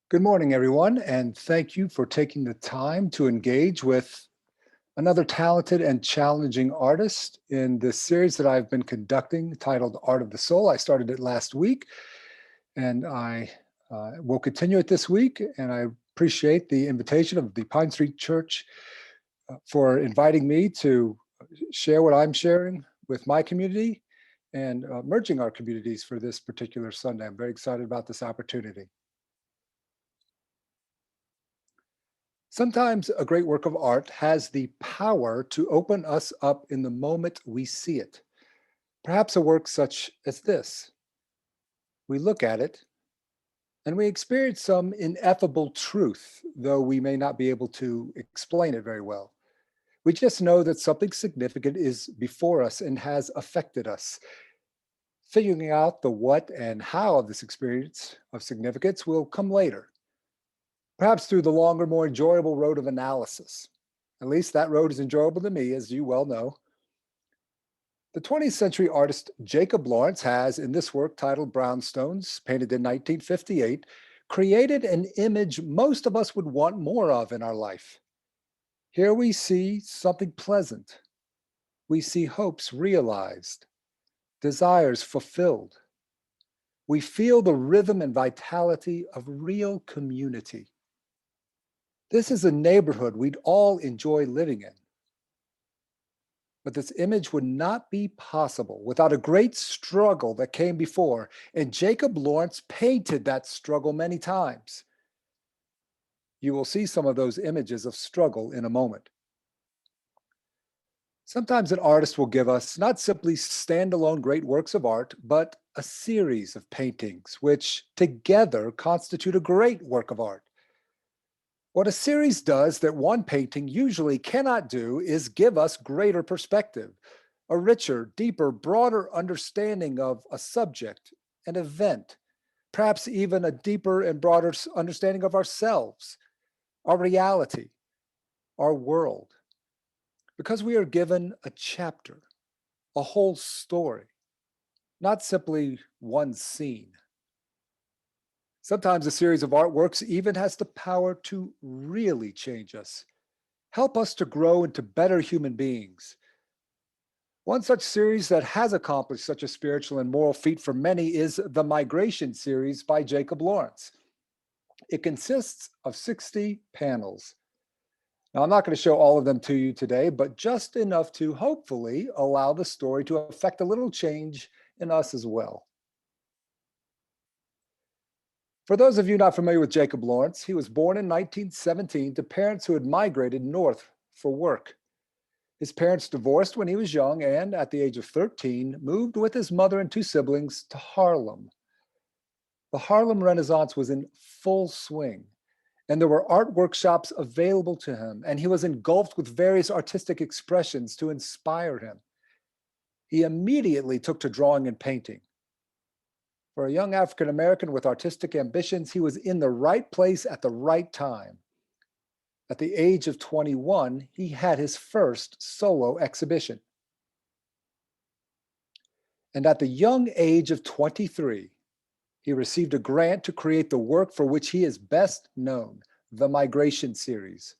Good morning, everyone, and thank you for taking the time to engage with another talented and challenging artist in this series that I've been conducting titled Art of the Soul. I started it last week, and I will continue it this week, and I appreciate the invitation of the Pine Street Church for inviting me to share what I'm sharing with my community and merging our communities for this particular Sunday. I'm very excited about this opportunity. Sometimes a great work of art has the power to open us up in the moment we see it. Perhaps a work such as this. We look at it and we experience some ineffable truth, though we may not be able to explain it very well. We just know that something significant is before us and has affected us. Figuring out the what and how of this experience of significance will come later, perhaps through the longer, more enjoyable road of analysis. At least that road is enjoyable to me, as you well know. The 20th century artist Jacob Lawrence has, in this work titled Brownstones, painted in 1958, created an image most of us would want more of in our life. Here we see something pleasant. We see hopes realized, desires fulfilled. We feel the rhythm and vitality of real community. This is a neighborhood we'd all enjoy living in. But this image would not be possible without a great struggle that came before, and Jacob Lawrence painted that struggle many times. You will see some of those images of struggle in a moment. Sometimes an artist will give us not simply standalone great works of art, but a series of paintings which together constitute a great work of art. What a series does that one painting usually cannot do is give us greater perspective, a richer, deeper, broader understanding of a subject, an event, perhaps even a deeper and broader understanding of ourselves, our reality, our world. Because we are given a chapter, a whole story, not simply one scene. Sometimes a series of artworks even has the power to really change us, help us to grow into better human beings. One such series that has accomplished such a spiritual and moral feat for many is the Migration series by Jacob Lawrence. It consists of 60 panels. Now, I'm not going to show all of them to you today, but just enough to hopefully allow the story to affect a little change in us as well. For those of you not familiar with Jacob Lawrence, he was born in 1917 to parents who had migrated north for work. His parents divorced when he was young and, at the age of 13, moved with his mother and two siblings to Harlem. The Harlem Renaissance was in full swing, and there were art workshops available to him, and he was engulfed with various artistic expressions to inspire him. He immediately took to drawing and painting. For a young African American with artistic ambitions, he was in the right place at the right time. At the age of 21, he had his first solo exhibition. And at the young age of 23, he received a grant to create the work for which he is best known, the Migration series.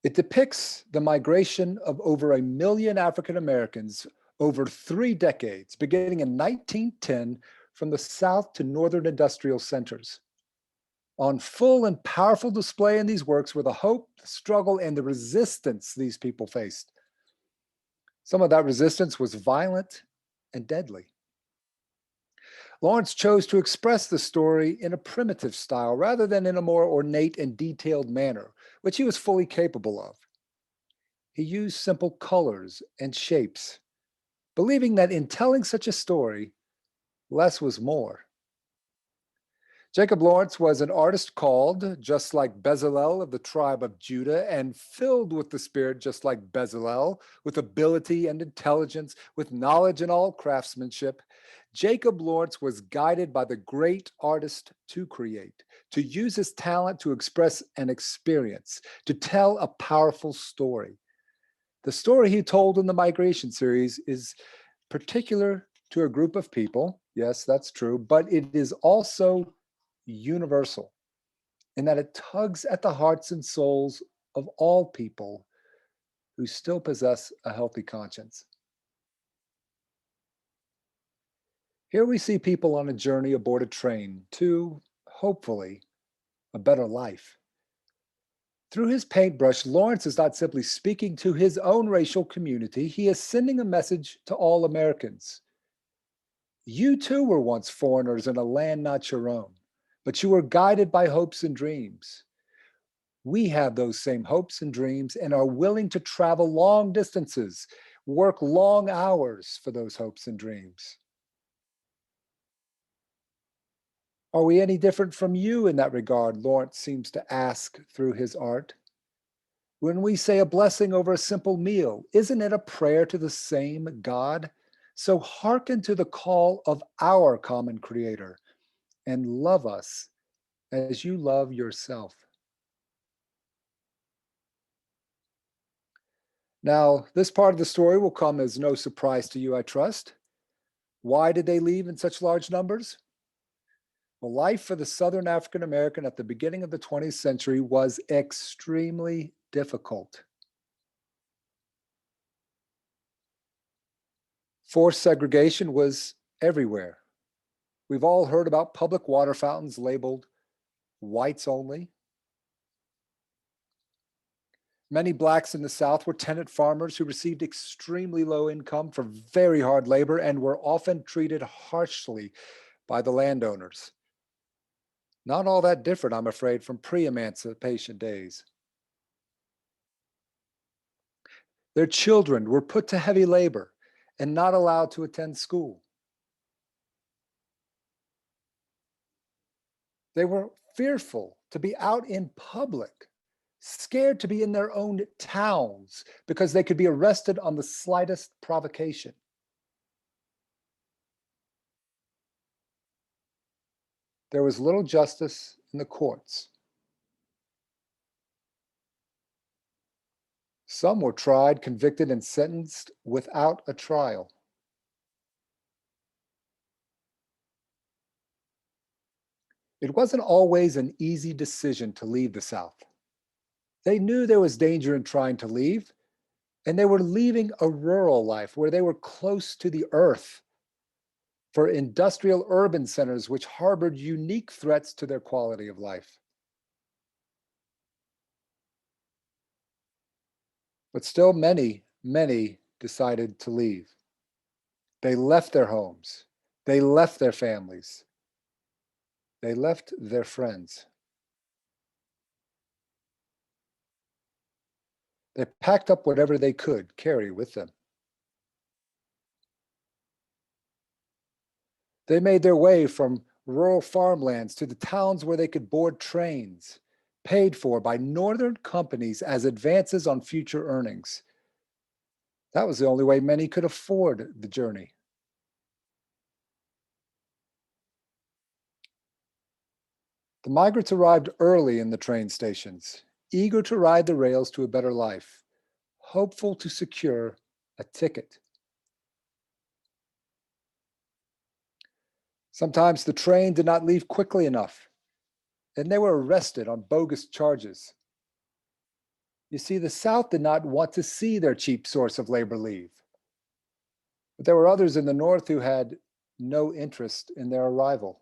It depicts the migration of over 1 million African Americans over 3 decades, beginning in 1910 from the South to northern industrial centers. On full and powerful display in these works were the hope, the struggle, and the resistance these people faced. Some of that resistance was violent and deadly. Lawrence chose to express the story in a primitive style rather than in a more ornate and detailed manner, which he was fully capable of. He used simple colors and shapes, believing that in telling such a story, less was more. Jacob Lawrence was an artist called, just like Bezalel of the tribe of Judah, and filled with the Spirit just like Bezalel, with ability and intelligence, with knowledge and all craftsmanship. Jacob Lawrence was guided by the great artist to create, to use his talent to express an experience, to tell a powerful story. The story he told in the Migration series is particular to a group of people. Yes, that's true, but it is also universal in that it tugs at the hearts and souls of all people who still possess a healthy conscience. Here we see people on a journey aboard a train to, hopefully, a better life. Through his paintbrush, Lawrence is not simply speaking to his own racial community, he is sending a message to all Americans. You too were once foreigners in a land not your own, but you were guided by hopes and dreams. We have those same hopes and dreams and are willing to travel long distances, work long hours for those hopes and dreams. Are we any different from you in that regard? Lawrence seems to ask through his art. When we say a blessing over a simple meal, isn't it a prayer to the same God? So hearken to the call of our common Creator and love us as you love yourself. Now, this part of the story will come as no surprise to you, I trust. Why did they leave in such large numbers? Well, life for the Southern African American at the beginning of the 20th century was extremely difficult. Forced segregation was everywhere. We've all heard about public water fountains labeled whites only. Many blacks in the South were tenant farmers who received extremely low income for very hard labor and were often treated harshly by the landowners. Not all that different, I'm afraid, from pre-emancipation days. Their children were put to heavy labor and not allowed to attend school. They were fearful to be out in public, scared to be in their own towns because they could be arrested on the slightest provocation. There was little justice in the courts. Some were tried, convicted, and sentenced without a trial. It wasn't always an easy decision to leave the South. They knew there was danger in trying to leave, and they were leaving a rural life where they were close to the earth for industrial urban centers which harbored unique threats to their quality of life. But still, many decided to leave. They left their homes, they left their families, they left their friends. They packed up whatever they could carry with them. They made their way from rural farmlands to the towns where they could board trains, paid for by northern companies as advances on future earnings. That was the only way many could afford the journey. The migrants arrived early in the train stations, eager to ride the rails to a better life, hopeful to secure a ticket. Sometimes the train did not leave quickly enough, and they were arrested on bogus charges. You see, the South did not want to see their cheap source of labor leave. But there were others in the North who had no interest in their arrival.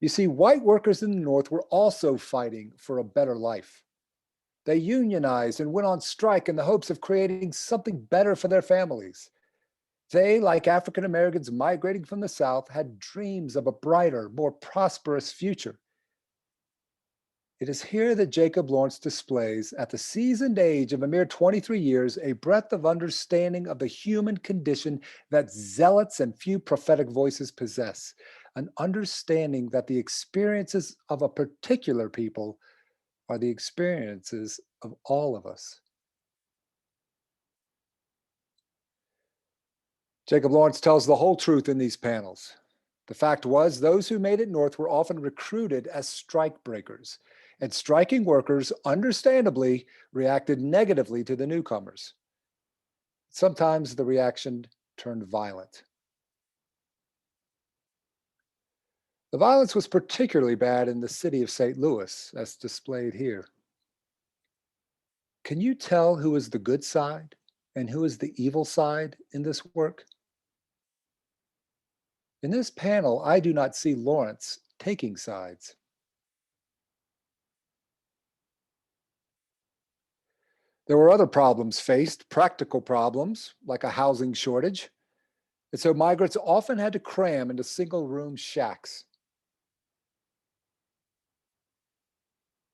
You see, white workers in the North were also fighting for a better life. They unionized and went on strike in the hopes of creating something better for their families. They, like African Americans migrating from the South, had dreams of a brighter, more prosperous future. It is here that Jacob Lawrence displays, at the seasoned age of a mere 23 years, a breadth of understanding of the human condition that zealots and few prophetic voices possess, an understanding that the experiences of a particular people are the experiences of all of us. Jacob Lawrence tells the whole truth in these panels. The fact was, those who made it north were often recruited as strike breakers, and striking workers, understandably, reacted negatively to the newcomers. Sometimes the reaction turned violent. The violence was particularly bad in the city of St. Louis, as displayed here. Can you tell who is the good side and who is the evil side in this work? In this panel, I do not see Lawrence taking sides. There were other problems faced, practical problems, like a housing shortage. And so migrants often had to cram into single room shacks.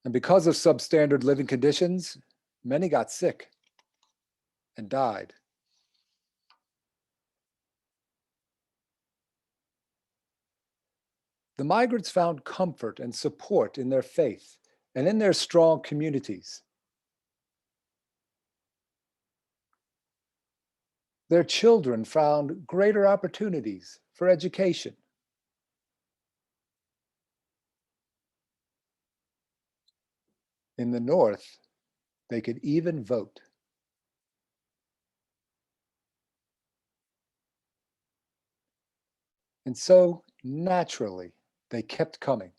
And because of substandard living conditions, many got sick and died. The migrants found comfort and support in their faith and in their strong communities. Their children found greater opportunities for education. In the North, they could even vote. And so, naturally, they kept coming,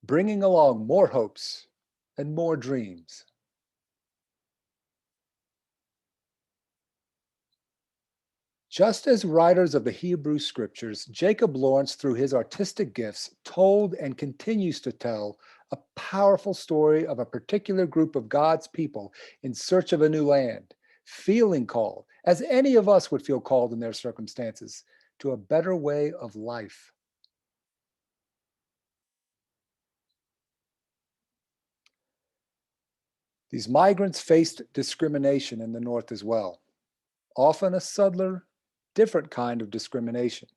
bringing along more hopes and more dreams. Just as writers of the Hebrew scriptures, Jacob Lawrence, through his artistic gifts, told and continues to tell a powerful story of a particular group of God's people in search of a new land, feeling called, as any of us would feel called in their circumstances, to a better way of life. These migrants faced discrimination in the North as well, often a subtler, different kind of discrimination.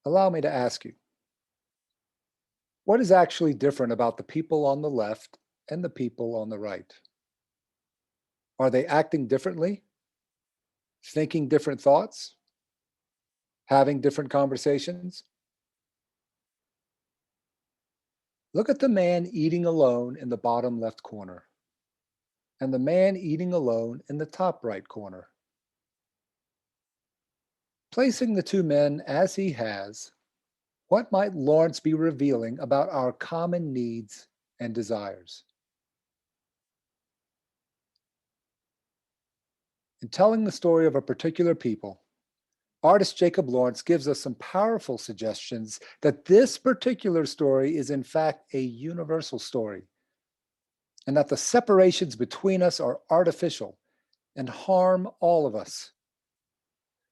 Allow me to ask you, what is actually different about the people on the left and the people on the right? Are they acting differently, thinking different thoughts, having different conversations? Look at the man eating alone in the bottom left corner and the man eating alone in the top right corner. Placing the two men as he has, what might Lawrence be revealing about our common needs and desires? In telling the story of a particular people, artist Jacob Lawrence gives us some powerful suggestions that this particular story is in fact a universal story, and that the separations between us are artificial and harm all of us.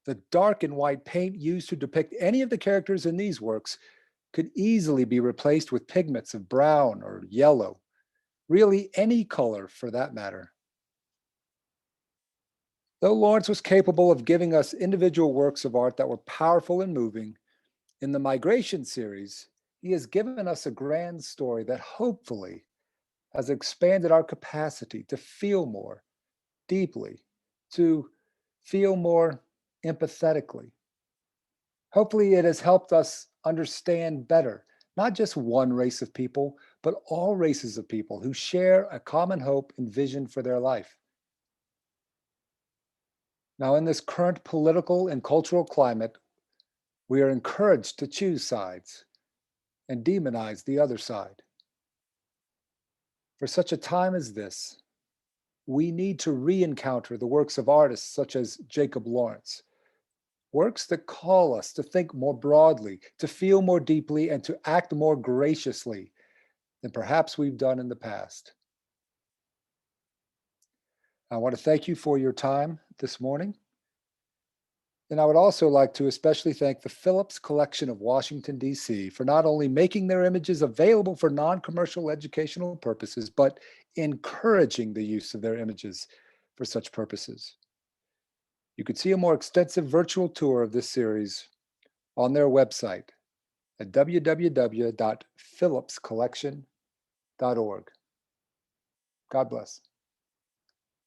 The dark and white paint used to depict any of the characters in these works could easily be replaced with pigments of brown or yellow, really any color for that matter. Though Lawrence was capable of giving us individual works of art that were powerful and moving, in the Migration series, he has given us a grand story that hopefully has expanded our capacity to feel more deeply, to feel more empathetically. Hopefully, it has helped us understand better, not just one race of people, but all races of people who share a common hope and vision for their life. Now, in this current political and cultural climate, we are encouraged to choose sides and demonize the other side. For such a time as this, we need to re-encounter the works of artists such as Jacob Lawrence, works that call us to think more broadly, to feel more deeply, and to act more graciously than perhaps we've done in the past. I want to thank you for your time this morning. And I would also like to especially thank the Phillips Collection of Washington, D.C. for not only making their images available for non-commercial educational purposes, but encouraging the use of their images for such purposes. You could see a more extensive virtual tour of this series on their website at www.phillipscollection.org. God bless.